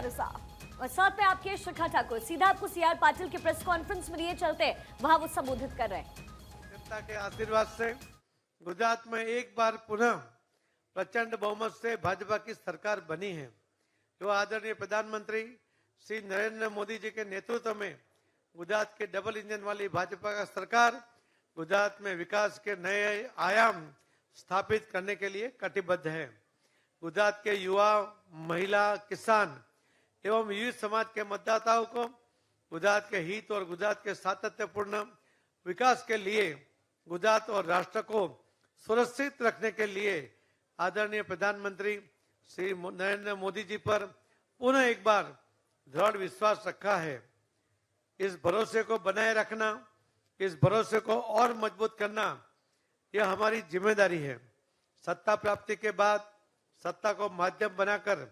रजा और साथ में आपके शिखा ठाकुर। सीधा आपको सीआर पाटिल के प्रेस कॉन्फ्रेंस में लिए चलते, वहां वो संबोधित कर रहे हैं। जनता के आशीर्वाद से गुजरात में एक बार पुनः प्रचंड बहुमत से भाजपा की सरकार बनी है। जो आदरणीय प्रधानमंत्री श्री नरेंद्र मोदी जी के नेतृत्व में गुजरात के डबल इंजन वाली भाजपा का सरकार गुजरात में विकास के नए आयाम स्थापित करने के लिए कटिबद्ध है। गुजरात के युवा, महिला, किसान एवं विविध समाज के मतदाताओं को गुजरात के हित और गुजरात के सातत्यपूर्ण विकास के लिए गुजरात और राष्ट्र को सुरक्षित रखने के लिए आदरणीय प्रधानमंत्री श्री नरेंद्र मोदी जी पर पुनः एक बार दृढ़ विश्वास रखा है। इस भरोसे को बनाए रखना, इस भरोसे को और मजबूत करना, यह हमारी जिम्मेदारी है। सत्ता प्राप्ति के बाद सत्ता को माध्यम बनाकर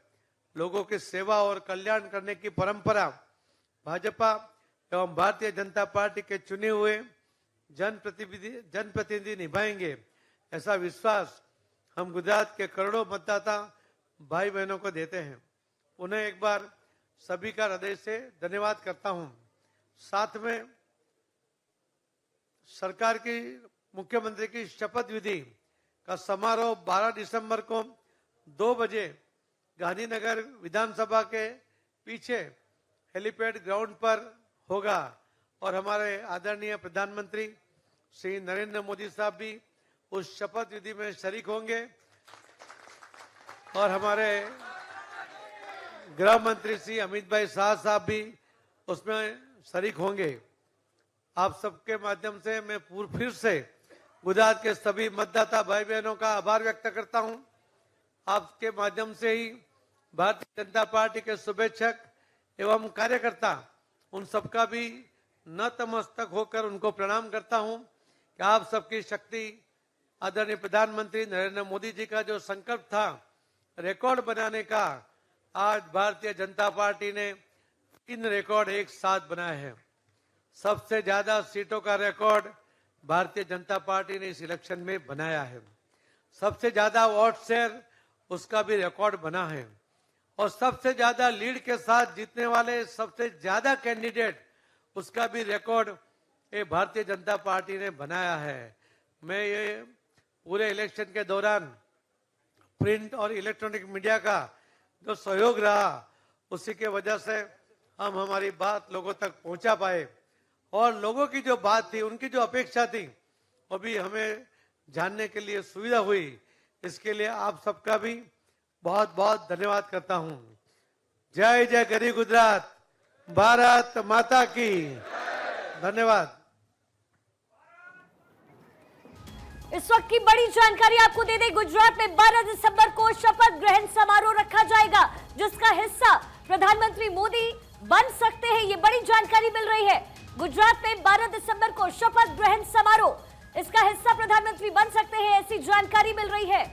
लोगों की सेवा और कल्याण करने की परंपरा भाजपा एवं भारतीय जनता पार्टी के चुने हुए जनप्रतिनिधि निभाएंगे। ऐसा विश्वास हम गुजरात के करोड़ों मतदाता भाई बहनों को देते हैं। उन्हें एक बार सभी का हृदय से धन्यवाद करता हूं। साथ में सरकार की मुख्यमंत्री की शपथ विधि का समारोह 12 दिसंबर को 2 बजे गांधीनगर विधानसभा के पीछे हेलीपैड ग्राउंड पर होगा और हमारे आदरणीय प्रधानमंत्री श्री नरेंद्र मोदी साहब भी उस शपथ विधि में शरीक होंगे और हमारे गृह मंत्री श्री अमित भाई शाह साहब भी उसमें शरीक होंगे। आप सबके माध्यम से मैं फिर से गुजरात के सभी मतदाता भाई बहनों का आभार व्यक्त करता हूं। आपके माध्यम से ही भारतीय जनता पार्टी के शुभेच्छक एवं कार्यकर्ता उन सबका भी नतमस्तक होकर उनको प्रणाम करता हूं कि आप सबकी शक्ति, आदरणीय प्रधानमंत्री नरेंद्र मोदी जी का जो संकल्प था रिकॉर्ड बनाने का, आज भारतीय जनता पार्टी ने 3 रिकॉर्ड एक साथ बनाए हैं। सबसे ज्यादा सीटों का रिकॉर्ड भारतीय जनता पार्टी ने इस इलेक्शन में बनाया है। सबसे ज्यादा वोट शेयर उसका भी रिकॉर्ड बना है और सबसे ज्यादा लीड के साथ जीतने वाले सबसे ज्यादा कैंडिडेट उसका भी रिकॉर्ड ये भारतीय जनता पार्टी ने बनाया है। मैं ये पूरे इलेक्शन के दौरान प्रिंट और इलेक्ट्रॉनिक मीडिया का जो सहयोग रहा उसी के वजह से हम हमारी बात लोगों तक पहुंचा पाए और लोगों की जो बात थी, उनकी जो अपेक्षा थी, वो भी हमें जानने के लिए सुविधा हुई। इसके लिए आप सबका भी बहुत बहुत धन्यवाद करता हूं। जय जय गरी गुजरात, भारत माता की। धन्यवाद। इस वक्त की बड़ी जानकारी आपको दे दें, गुजरात में 12 दिसंबर को शपथ ग्रहण समारोह रखा जाएगा जिसका हिस्सा प्रधानमंत्री मोदी बन सकते हैं। ये बड़ी जानकारी मिल रही है। गुजरात में 12 दिसंबर को शपथ ग्रहण समारोह, इसका हिस्सा प्रधानमंत्री बन सकते हैं, ऐसी जानकारी मिल रही है।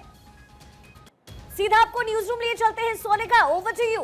सीधा आपको न्यूज रूम लिए चलते हैं। Sonika, over to you.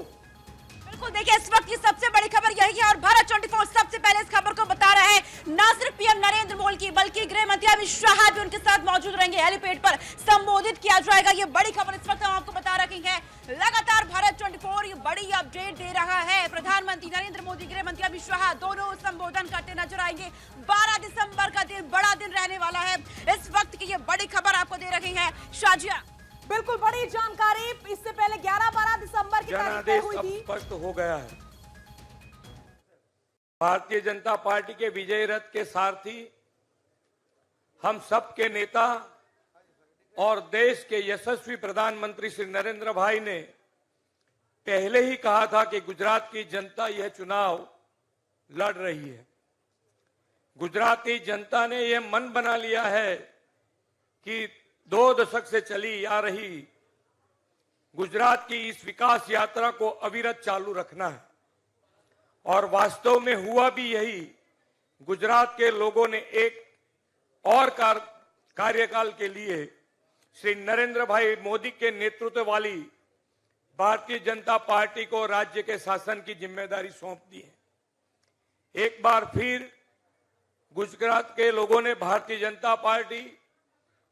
बिल्कुल, देखिए इस वक्त की सबसे बड़ी खबर यही है और भारत 24 सबसे पहले इस खबर को बता रहा है। न सिर्फ पीएम नरेंद्र मोदी की बल्कि गृह मंत्री अमित शाह भी उनके साथ मौजूद रहेंगे। हेलीपैड पर संबोधित किया जाएगा। ये बड़ी खबर इस वक्त हम आपको बता रहे हैं। लगातार भारत 24 ये बड़ी अपडेट दे रहा है। प्रधानमंत्री नरेंद्र मोदी, गृह मंत्री अमित शाह दोनों संबोधन करते नजर आएंगे। 12 दिसंबर का दिन बड़ा दिन रहने वाला है। इस वक्त की ये बड़ी खबर आपको दे रहे हैं शाजिया। बिल्कुल बड़ी जानकारी। इससे पहले 11-12 दिसंबर की तारीख हुई थी। स्पष्ट हो गया है। भारतीय जनता पार्टी के विजय रथ के सारथी, हम सब के नेता और देश के यशस्वी प्रधानमंत्री श्री नरेंद्र भाई ने पहले ही कहा था कि गुजरात की जनता यह चुनाव लड़ रही है। गुजरात की जनता ने यह मन बना लिया है कि 2 दशक से चली आ रही गुजरात की इस विकास यात्रा को अविरत चालू रखना है और वास्तव में हुआ भी यही। गुजरात के लोगों ने एक और कार्यकाल के लिए श्री नरेंद्र भाई मोदी के नेतृत्व वाली भारतीय जनता पार्टी को राज्य के शासन की जिम्मेदारी सौंप दी है। एक बार फिर गुजरात के लोगों ने भारतीय जनता पार्टी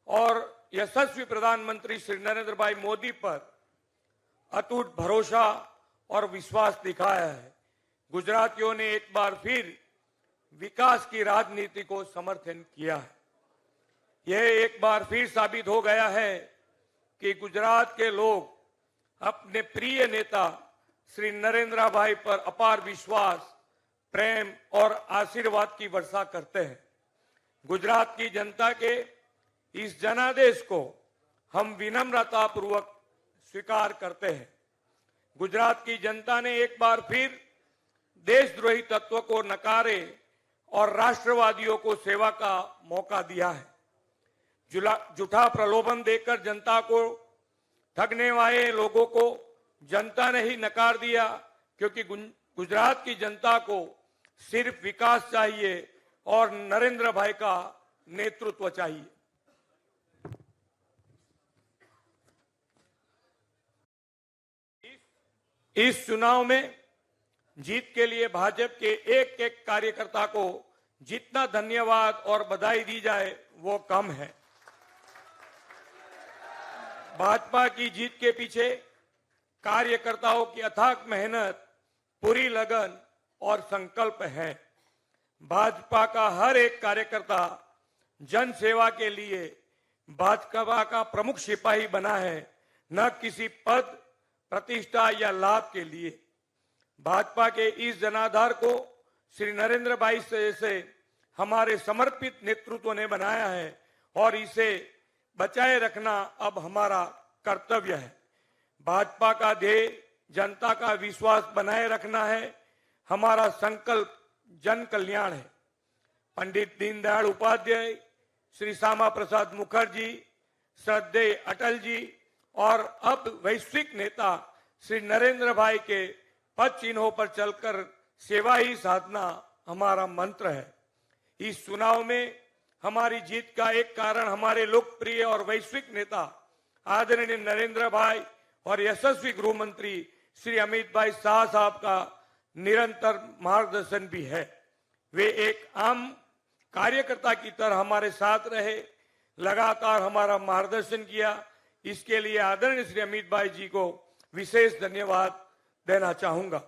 और यशस्वी प्रधानमंत्री श्री नरेंद्र भाई मोदी पर अटूट भरोसा और विश्वास दिखाया है। गुजरातियों ने एक बार फिर विकास की राजनीति को समर्थन किया है। यह एक बार फिर साबित हो गया है कि गुजरात के लोग अपने प्रिय नेता श्री नरेंद्र भाई पर अपार विश्वास, प्रेम और आशीर्वाद की वर्षा करते हैं। गुजरात की जनता के इस जनादेश को हम विनम्रता पूर्वक स्वीकार करते हैं। गुजरात की जनता ने एक बार फिर देशद्रोही तत्व को नकारे और राष्ट्रवादियों को सेवा का मौका दिया है। झूठा प्रलोभन देकर जनता को ठगने वाले लोगों को जनता ने ही नकार दिया, क्योंकि गुजरात की जनता को सिर्फ विकास चाहिए और नरेंद्र भाई का नेतृत्व चाहिए। इस चुनाव में जीत के लिए भाजपा के एक एक कार्यकर्ता को जितना धन्यवाद और बधाई दी जाए वो कम है। भाजपा की जीत के पीछे कार्यकर्ताओं की अथाक मेहनत, पूरी लगन और संकल्प है। भाजपा का हर एक कार्यकर्ता जन सेवा के लिए भाजपा का प्रमुख सिपाही बना है, न किसी पद, प्रतिष्ठा या लाभ के लिए। भाजपा के इस जनाधार को श्री नरेंद्र भाई से हमारे समर्पित नेतृत्व ने बनाया है और इसे बचाए रखना अब हमारा कर्तव्य है। भाजपा का ध्येय जनता का विश्वास बनाए रखना है। हमारा संकल्प जन कल्याण है। पंडित दीनदयाल उपाध्याय, श्री श्यामा प्रसाद मुखर्जी, श्रद्धेय अटल जी और अब वैश्विक नेता श्री नरेंद्र भाई के पद चिन्हों पर चलकर सेवा ही साधना हमारा मंत्र है। इस चुनाव में हमारी जीत का एक कारण हमारे लोकप्रिय और वैश्विक नेता आदरणीय नरेंद्र भाई और यशस्वी गृह मंत्री श्री अमित भाई शाह साहब का निरंतर मार्गदर्शन भी है। वे एक आम कार्यकर्ता की तरह हमारे साथ रहे, लगातार हमारा मार्गदर्शन किया। इसके लिए आदरणीय श्री अमित भाई जी को विशेष धन्यवाद देना चाहूंगा।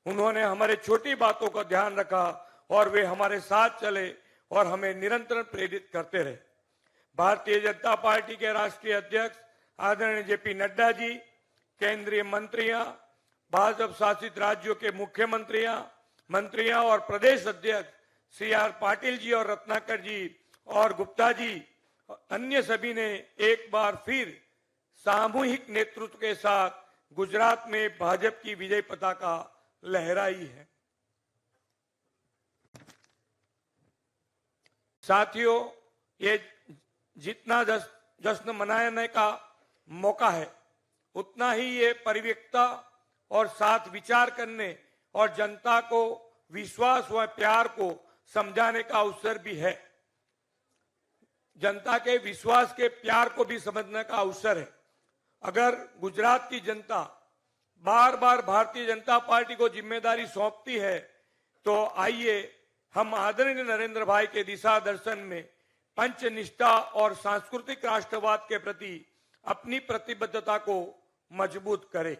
उन्होंने हमारे छोटी बातों का ध्यान रखा और वे हमारे साथ चले और हमें निरंतर प्रेरित करते रहे। भारतीय जनता पार्टी के राष्ट्रीय अध्यक्ष आदरणीय जेपी नड्डा जी, केंद्रीय मंत्रियां, भाजपा शासित राज्यों के मंत्रियां और प्रदेश अध्यक्ष श्री आर पाटिल जी और रत्नाकर जी और गुप्ता जी, अन्य सभी ने एक बार फिर सामूहिक नेतृत्व के साथ गुजरात में भाजपा की विजय पताका लहराई है। साथियों, ये जितना जश्न मनाने का मौका है, उतना ही ये परिपक्वता और साथ विचार करने और जनता को विश्वास व प्यार को समझाने का अवसर भी है। जनता के विश्वास के प्यार को भी समझने का अवसर है। अगर गुजरात की जनता बार बार भारतीय जनता पार्टी को जिम्मेदारी सौंपती है, तो आइए हम आदरणीय नरेंद्र भाई के दिशा दर्शन में पंचनिष्ठा और सांस्कृतिक राष्ट्रवाद के प्रति अपनी प्रतिबद्धता को मजबूत करें।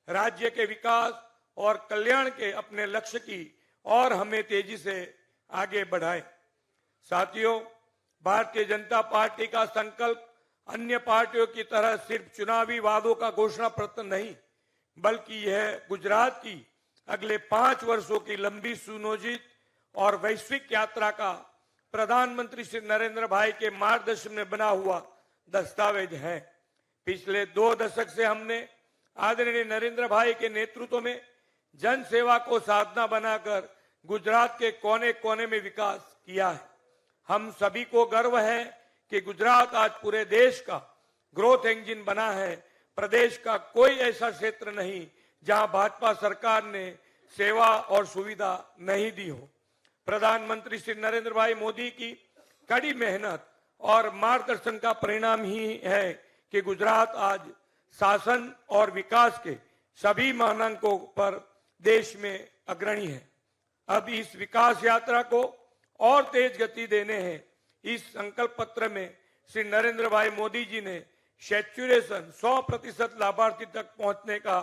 राज्य के विकास और कल्याण के अपने लक्ष्य की और हमें तेजी से आगे बढ़ाएं। साथियों, भारतीय जनता पार्टी का संकल्प अन्य पार्टियों की तरह सिर्फ चुनावी वादों का घोषणा पत्र नहीं, बल्कि यह गुजरात की अगले 5 वर्षों की लंबी सुनियोजित और वैश्विक यात्रा का प्रधानमंत्री श्री नरेंद्र भाई के मार्गदर्शन में बना हुआ दस्तावेज है। पिछले 2 दशक से हमने आदरणीय नरेंद्र भाई के नेतृत्व में जन सेवा को साधना बनाकर गुजरात के कोने कोने में विकास किया है। हम सभी को गर्व है कि गुजरात आज पूरे देश का ग्रोथ इंजन बना है। प्रदेश का कोई ऐसा क्षेत्र नहीं जहां भाजपा सरकार ने सेवा और सुविधा नहीं दी हो। प्रधानमंत्री श्री नरेंद्र भाई मोदी की कड़ी मेहनत और मार्गदर्शन का परिणाम ही है कि गुजरात आज शासन और विकास के सभी मानांकों पर देश में अग्रणी है। अब इस विकास यात्रा को और तेज गति देने हैं। इस संकल्प पत्र में श्री नरेंद्र भाई मोदी जी ने सैचुरेशन 100% लाभार्थी तक पहुंचने का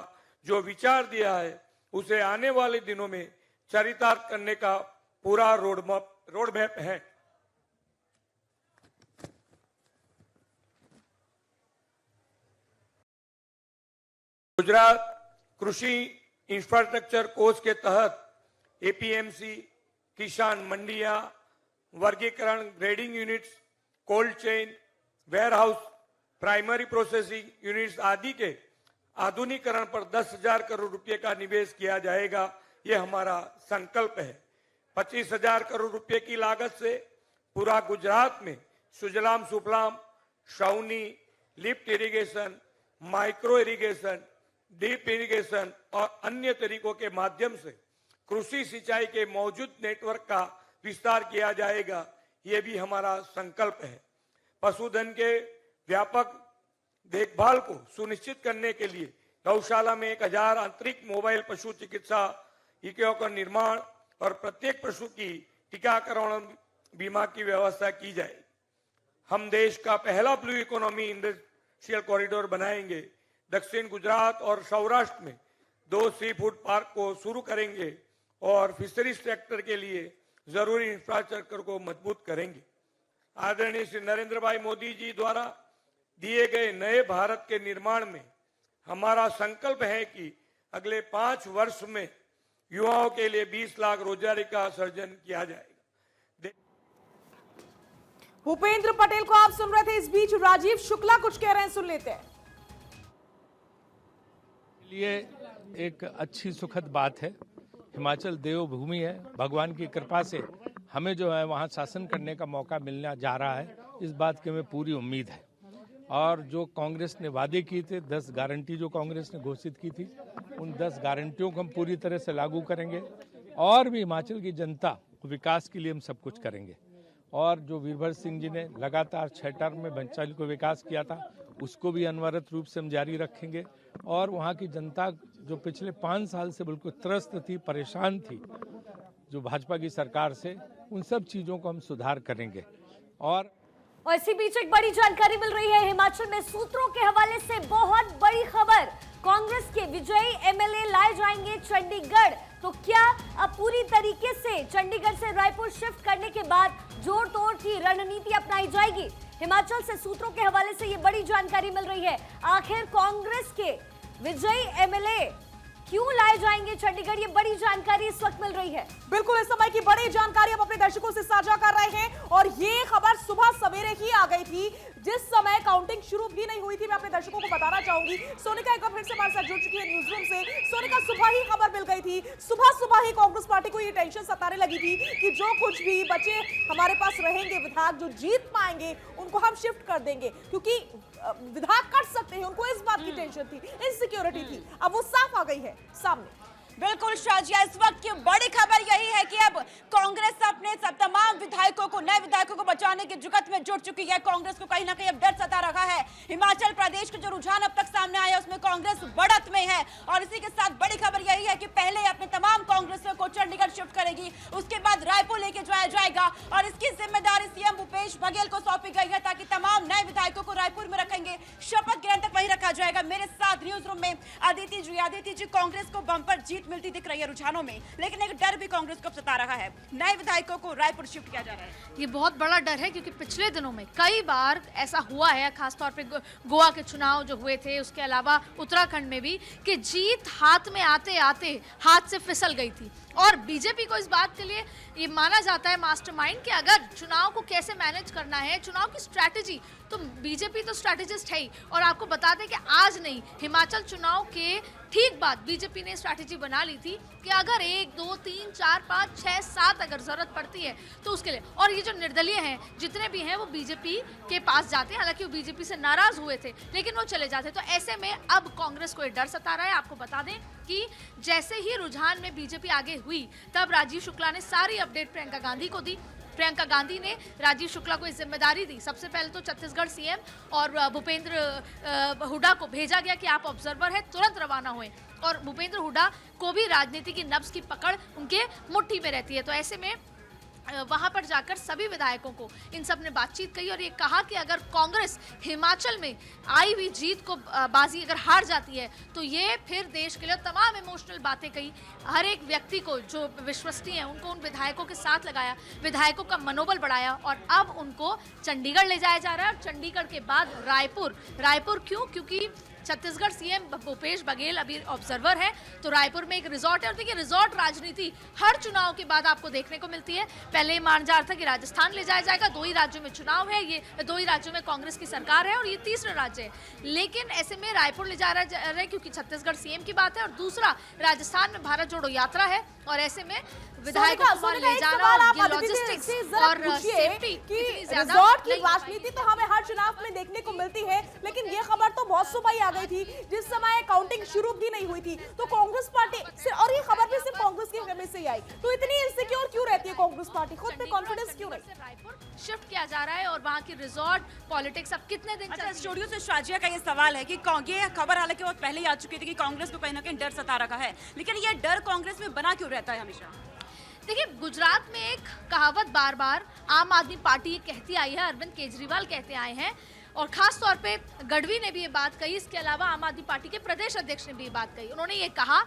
जो विचार दिया है, उसे आने वाले दिनों में चरितार्थ करने का पूरा रोडमैप है। गुजरात कृषि इंफ्रास्ट्रक्चर कोष के तहत एपीएमसी, किसान मंडियां, वर्गीकरण, grading units, cold chain, warehouse, primary processing units आदि के आधुनिकीकरण पर 10,000 करोड़ रुपए का निवेश किया जाएगा। ये हमारा संकल्प है। 25,000 करोड़ रुपए की लागत से पूरा गुजरात में सुजलाम सुफलाम, छावनी, lift irrigation, micro irrigation, deep irrigation और अन्य तरीकों के माध्यम से कृषि सिंचाई के मौजूद नेटवर्क का विस्तार किया जाएगा। ये भी हमारा संकल्प है। पशुधन के व्यापक देखभाल को सुनिश्चित करने के लिए गौशाला में 1,000 आंतरिक मोबाइल पशु चिकित्सा इकाइयों का निर्माण और प्रत्येक पशु की टीकाकरण बीमा की व्यवस्था की जाएगी। हम देश का पहला ब्लू इकोनॉमी इंडस्ट्रियल कॉरिडोर बनाएंगे। दक्षिण गुजरात और सौराष्ट्र में 2 सी फूड पार्क को शुरू करेंगे और फिशरीज सेक्टर के लिए जरूरी इंफ्रास्ट्रक्चर को मजबूत करेंगे। आदरणीय श्री नरेंद्र भाई मोदी जी द्वारा दिए गए नए भारत के निर्माण में हमारा संकल्प है कि अगले 5 वर्ष में युवाओं के लिए 20 लाख रोजगारी का सृजन किया जाएगा। भूपेंद्र पटेल को आप सुन रहे थे। इस बीच राजीव शुक्ला कुछ कह रहे हैं, सुन लेते हैं। लिए एक अच्छी सुखद बात है। हिमाचल देवभूमि है। भगवान की कृपा से हमें जो है वहाँ शासन करने का मौका मिलने जा रहा है, इस बात की हमें पूरी उम्मीद है। और जो कांग्रेस ने वादे किए थे, 10 गारंटी जो कांग्रेस ने घोषित की थी, उन 10 गारंटियों को हम पूरी तरह से लागू करेंगे और भी हिमाचल की जनता विकास के लिए हम सब कुछ करेंगे। और जो वीरभद्र सिंह जी ने लगातार 6 टर्म में हिमाचल को विकास किया था, उसको भी अनवरत रूप से हम जारी रखेंगे। और वहाँ की जनता जो पिछले 5 साल से बिल्कुल त्रस्त थी, परेशान थी जो भाजपा की सरकार से, उन सब चीज़ों को हम सुधार करेंगे। और इसी बीच एक बड़ी जानकारी मिल रही है हिमाचल में। सूत्रों के हवाले से बहुत बड़ी खबर, कांग्रेस के विजयी एमएलए लाए जाएंगे चंडीगढ़। तो क्या अब पूरी तरीके से चंडीगढ़ से रायपुर शिफ्ट करने के बाद जोड़ तोड़ की रणनीति अपनाई जाएगी? हिमाचल से सूत्रों के हवाले से ये बड़ी जानकारी मिल रही है। आखिर कांग्रेस के विजयी एमएलए क्यों लाए जाएंगे चंडीगढ़, ये बड़ी जानकारी इस वक्त मिल रही है। बिल्कुल, इस समय की बड़ी जानकारी हम अपने दर्शकों से साझा कर रहे हैं। और ये खबर सुबह सवेरे ही आ गई थी, जिस समय काउंटिंग शुरू भी नहीं हुई थी। मैं अपने दर्शकों को बताना चाहूंगी, सोनिका एक बार फिर से हमारे साथ जुड़ चुकी है न्यूज रूम से। सोनिका, सुबह ही खबर मिल गई थी, सुबह ही कांग्रेस पार्टी को ये टेंशन सताने लगी थी कि जो कुछ भी बचे हमारे पास रहेंगे विधायक, जो जीत पाएंगे उनको हम शिफ्ट कर देंगे, क्योंकि विधायक कर सकते हैं। उनको इस बात की टेंशन थी, इनसिक्योरिटी थी। अब वो साफ आ गई है सामने। बिल्कुल शाजिया, इस वक्त की बड़ी खबर यही है कि अब कांग्रेस अपने सब तमाम विधायकों को, नए विधायकों को बचाने की जुगत में जुट चुकी है। कांग्रेस को कहीं ना कहीं अब डर सता रखा है। हिमाचल प्रदेश के जो रुझान अब तक सामने आया उसमें कांग्रेस बढ़त में है। और इसी के साथ बड़ी खबर यही है कि पहले अपने तमाम कांग्रेसियों को चंडीगढ़ शिफ्ट करेगी, उसके बाद रायपुर लेके जाया जाएगा। और इसकी जिम्मेदारी सीएम भूपेश बघेल को सौंपी गई है, ताकि तमाम नए विधायकों को रायपुर में रखेंगे, शपथ ग्रहण तक वहीं रखा जाएगा। मेरे साथ न्यूज रूम में अदिति जी, कांग्रेस को बम्पर जीत मिलती दिख रही है रुझानों में, लेकिन एक डर भी कांग्रेस को सता रहा है। नए विधायकों को रायपुर शिफ्ट किया जा रहा है। ये बहुत बड़ा डर है, क्योंकि पिछले दिनों में कई बार ऐसा हुआ है, खासतौर पे गोवा के चुनाव जो हुए थे, उसके अलावा उत्तराखंड में भी, कि जीत हाथ में आते आते हाथ से फिसल गई थी। और बीजेपी को इस बात के लिए ये माना जाता है मास्टरमाइंड, कि अगर चुनाव को कैसे मैनेज करना है, चुनाव की स्ट्रैटेजी, तो बीजेपी तो स्ट्रैटेजिस्ट है ही। और आपको बता दें कि आज नहीं, हिमाचल चुनाव के ठीक बाद बीजेपी ने स्ट्रैटेजी बना ली थी कि अगर 1, 2, 3, 4, 5, 6, 7 अगर जरूरत पड़ती है तो उसके लिए। और ये जो निर्दलीय हैं जितने भी हैं वो बीजेपी के पास जाते हैं। हालांकि वो बीजेपी से नाराज हुए थे, लेकिन वो चले जाते। तो ऐसे में अब कांग्रेस को ये डर सता रहा है। आपको बता दें कि जैसे ही रुझान में बीजेपी आगे हुई, तब राजीव शुक्ला ने सारी अपडेट प्रियंका गांधी को दी। प्रियंका गांधी ने राजीव शुक्ला को इस जिम्मेदारी दी। सबसे पहले तो छत्तीसगढ़ सीएम और भूपेंद्र हुड्डा को भेजा गया कि आप ऑब्जर्वर हैं, तुरंत रवाना हुए। और भूपेंद्र हुड्डा को भी राजनीति की नब्ज की पकड़ उनके मुट्ठी में रहती है। तो ऐसे में वहां पर जाकर सभी विधायकों को इन सब ने बातचीत की और ये कहा कि अगर कांग्रेस हिमाचल में आई हुई जीत को बाजी अगर हार जाती है तो ये फिर देश के लिए तमाम इमोशनल बातें कही। हर एक व्यक्ति को जो विश्वसनीय है उनको उन विधायकों के साथ लगाया, विधायकों का मनोबल बढ़ाया और अब उनको चंडीगढ़ ले जाया जा रहा है और चंडीगढ़ के बाद रायपुर क्यों? क्योंकि छत्तीसगढ़ सीएम भूपेश बघेल अभी ऑब्जर्वर है, तो रायपुर में एक रिजॉर्ट है और देखिए रिजॉर्ट राजनीति हर चुनाव के बाद आपको देखने को मिलती है। पहले ये मान जा रहा था कि राजस्थान ले जाया जाएगा, 2 ही राज्यों में चुनाव है, ये 2 ही राज्यों में कांग्रेस की सरकार है और ये तीसरा राज्य है, लेकिन ऐसे में रायपुर ले जा रहा है क्योंकि छत्तीसगढ़ सीएम की बात है और दूसरा राजस्थान में भारत जोड़ो यात्रा है और ऐसे में विधायकों को ले जाना और लॉजिस्टिक्स और सेफ्टी इतनी ज्यादा रिजॉर्ट की राजनीति तो हमें हर चुनाव में देखने को मिलती है, लेकिन ये खबर तो बहुत सुबह ही आ गई थी जिस समय काउंटिंग शुरू भी नहीं हुई थी, तो कांग्रेस पार्टी से, और ये खबर भी सिर्फ कांग्रेस की हमें से ही आई, तो इतनी इनसिक्योर क्यों रहती है कांग्रेस पार्टी, खुद पे कॉन्फिडेंस क्यों नहीं? रायपुर शिफ्ट किया जा रहा है और वहाँ की रिजॉर्ट पॉलिटिक्स अब कितने दिन अच्छा, स्टूडियो से शाजिया का ये सवाल है कि ये खबर हालांकि बहुत पहले ही आ चुकी थी कि कांग्रेस को कहीं ना कहीं डर सता रखा है, लेकिन ये डर कांग्रेस में बना क्यों रहता है हमेशा? देखिए, गुजरात में एक कहावत बार बार आम आदमी पार्टी ये कहती आई है, अरविंद केजरीवाल कहते आए हैं और खास तौर पे गढ़वी ने भी ये बात कही, इसके अलावा आम आदमी पार्टी के प्रदेश अध्यक्ष ने भी ये बात कही। उन्होंने ये कहा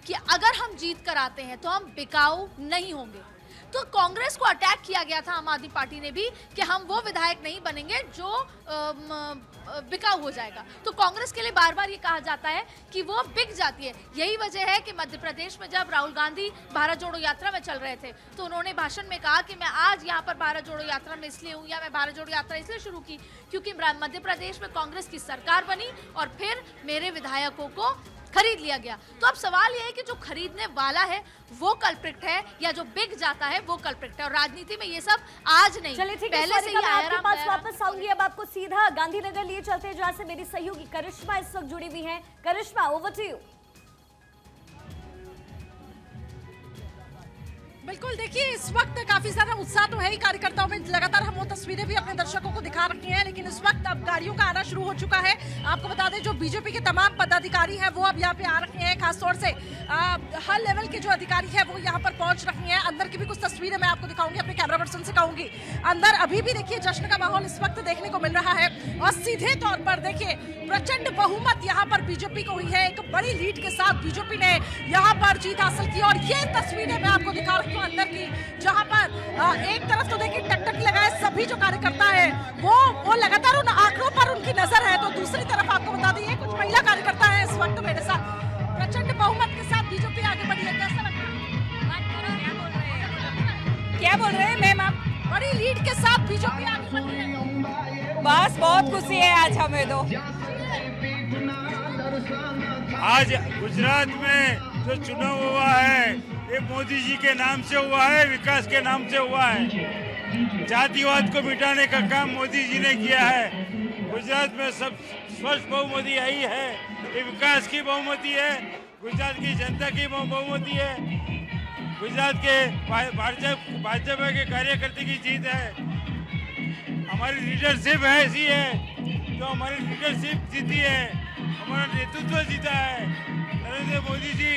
कि अगर हम जीत कर आते हैं तो हम बिकाऊ नहीं होंगे। तो कांग्रेस को अटैक किया गया था आम आदमी पार्टी ने भी कि हम वो विधायक नहीं बनेंगे जो बिकाऊ हो जाएगा। तो कांग्रेस के लिए बार बार ये कहा जाता है कि वो बिक जाती है। यही वजह है कि मध्य प्रदेश में जब राहुल गांधी भारत जोड़ो यात्रा में चल रहे थे तो उन्होंने भाषण में कहा कि मैं आज यहाँ पर भारत जोड़ो यात्रा में इसलिए हूँ या मैं भारत जोड़ो यात्रा इसलिए शुरू की क्योंकि मध्य प्रदेश में कांग्रेस की सरकार बनी और फिर मेरे विधायकों को खरीद लिया गया। तो अब सवाल यह है कि जो खरीदने वाला है वो कल्प्रिट है या जो बिक जाता है वो कल्प्रिट है, और राजनीति में ये सब आज नहीं, चलिए ठीक है, पहले से ही आपके पास वापस आऊंगी। अब आपको सीधा गांधीनगर लिए चलते हैं जहां से मेरी सहयोगी करिश्मा इस वक्त जुड़ी हुई हैं। करिश्मा, ओवर टू यू। बिल्कुल, देखिए इस वक्त काफी ज्यादा उत्साह तो है ही कार्यकर्ताओं में, लगातार हम वो तस्वीरें भी अपने दर्शकों को दिखा रखी हैं, लेकिन इस वक्त अब गाड़ियों का आना शुरू हो चुका है। आपको बता दें जो बीजेपी के तमाम पदाधिकारी हैं वो अब यहाँ पे आ रखे हैं, खासतौर से हर लेवल के जो अधिकारी हैं वो यहाँ पर पहुंच रहे हैं। अंदर की भी कुछ तस्वीरें मैं आपको दिखाऊंगी, अपने कैमरा पर्सन से कहूंगी। अंदर अभी भी देखिए जश्न का माहौल इस वक्त देखने को मिल रहा है और सीधे तौर पर देखिए प्रचंड बहुमत यहाँ पर बीजेपी को हुई है, एक बड़ी लीड के साथ बीजेपी ने यहाँ पर जीत हासिल की। और ये तस्वीरें मैं आपको दिखा रही हूँ अंदर की, जहाँ पर एक तरफ तो देखिए टकटकी लगाए सभी जो कार्यकर्ता है वो लगातार उन आंकड़ों पर उनकी नजर है, तो दूसरी तरफ आपको बता दें कुछ महिला कार्यकर्ता है इस वक्त मेरे साथ। प्रचंड बहुमत के साथ बीजेपी आगे बढ़ी है, कैसा लगता है? क्या बोल रहे हैं मैम आप? बड़ी लीड के साथ बीजेपी आगे बढ़ी है। बस बहुत खुशी है आज हमें तो। आज गुजरात में जो चुनाव हुआ है ये मोदी जी के नाम से हुआ है, विकास के नाम से हुआ है। जातिवाद को मिटाने का काम मोदी जी ने किया है। गुजरात में सब स्पष्ट बहुमति आई है, ये विकास की बहुमति है, गुजरात की जनता की बहुमति है, गुजरात के भाजपा के कार्यकर्ता की जीत है। हमारी लीडरशिप ऐसी है, जो हमारी लीडरशिप जीती है, हमारा नेतृत्व जीता है। नरेंद्र मोदी जी,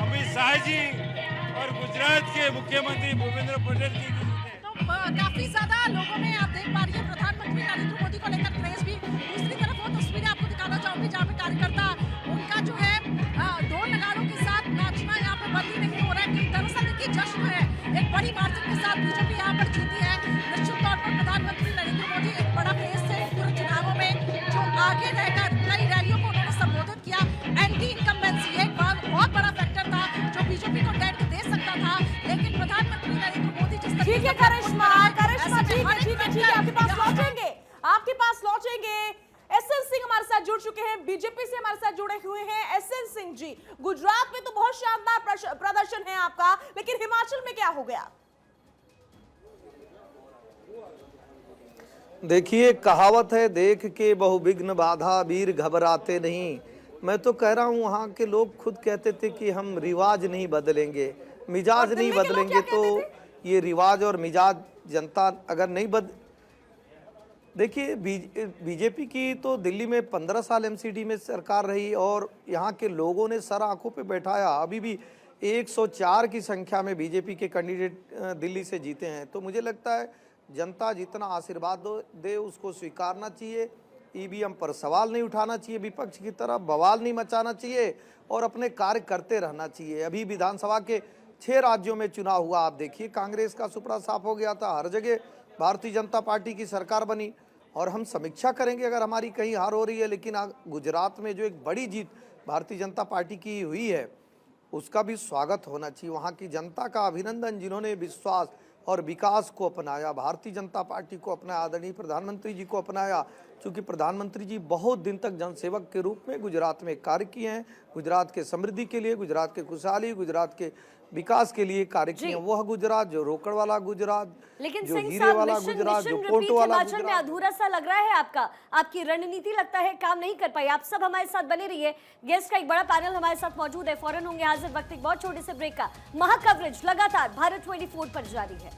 अमित शाह जी और गुजरात के मुख्यमंत्री भूपेंद्र पटेल की तो काफी ज्यादा लोगों में आप देख पा रही है प्रधानमंत्री नरेंद्र मोदी को लेकर क्रेज भी। दूसरी तरफ वो तस्वीरें आपको दिखाना चाहूंगी जहाँ पे कार्यकर्ता उनका जो है ढोल नगाड़ों के साथ नाचना यहाँ पे बंद ही नहीं हो रहा है। दरअसल इनकी जश्न है, एक बड़ी मार्जिन के साथ बीजेपी यहाँ पर जीती है। निश्चित तौर पर प्रधानमंत्री नरेंद्र मोदी एक बड़ा फेस थे पूरे चुनावों में, जो आगे रहकर कई रैलियों को उन्होंने संबोधित किया। एंटी इनकम्बेंसी एक बहुत बड़ा फैक्टर था जो बीजेपी को डेट दे सकता था, लेकिन प्रधानमंत्री नरेंद्र मोदी जिस तरीके ठीक है करिश्मा, ठीक है, आपके पास लौटेंगे। एसएन सिंह हमारे साथ जुड़ चुके हैं, बीजेपी से हमारे साथ जुड़े हुए हैं। एसएन सिंह जी, गुजरात में तो बहुत शानदार प्रदर्शन है आपका, लेकिन हिमाचल में क्या हो गया? देखिए कहावत है, देख के बहुविघ्न बाधा वीर घबराते नहीं। मैं तो कह रहा हूँ वहाँ के लोग खुद कहते थे कि हम रिवाज नहीं बदलेंगे, मिजाज नहीं बदलेंगे, तो ये रिवाज और मिजाज जनता अगर नहीं देखिए बीजेपी की तो दिल्ली में 15 साल एमसीडी में सरकार रही और यहाँ के लोगों ने सर आंखों पे बैठाया। अभी भी 104 की संख्या में बीजेपी के कैंडिडेट दिल्ली से जीते हैं। तो मुझे लगता है जनता जितना आशीर्वाद दे उसको स्वीकारना चाहिए। ईवीएम पर सवाल नहीं उठाना चाहिए, विपक्ष की तरफ बवाल नहीं मचाना चाहिए और अपने कार्य करते रहना चाहिए। अभी विधानसभा के 6 राज्यों में चुनाव हुआ, आप देखिए कांग्रेस का सुपड़ा साफ हो गया था, हर जगह भारतीय जनता पार्टी की सरकार बनी। और हम समीक्षा करेंगे अगर हमारी कहीं हार हो रही है, लेकिन गुजरात में जो एक बड़ी जीत भारतीय जनता पार्टी की हुई है उसका भी स्वागत होना चाहिए। वहाँ की जनता का अभिनंदन जिन्होंने विश्वास और विकास को अपनाया, भारतीय जनता पार्टी को अपनाया, आदरणीय प्रधानमंत्री जी को अपनाया। क्योंकि प्रधानमंत्री जी बहुत दिन तक जनसेवक के रूप में गुजरात में कार्य किए हैं, गुजरात के समृद्धि के लिए, गुजरात के खुशहाली, गुजरात के विकास के लिए कार्य किए हैं। वह गुजरात जो रोकड़ वाला गुजरात, लेकिन जो सिंह हीरे साहब, वाला मिशन गुजरात, जो रिपीट पोर्ट वाला हिमाचल में गुजरात। अधूरा सा लग रहा है आपका, आपकी रणनीति लगता है काम नहीं कर पाई। आप सब हमारे साथ बने रहिए, गेस्ट का एक बड़ा पैनल हमारे साथ मौजूद है, फौरन होंगे हाजिर। वक्त एक बहुत छोटे से ब्रेक का, महा कवरेज लगातार भारत 24 पर जारी है।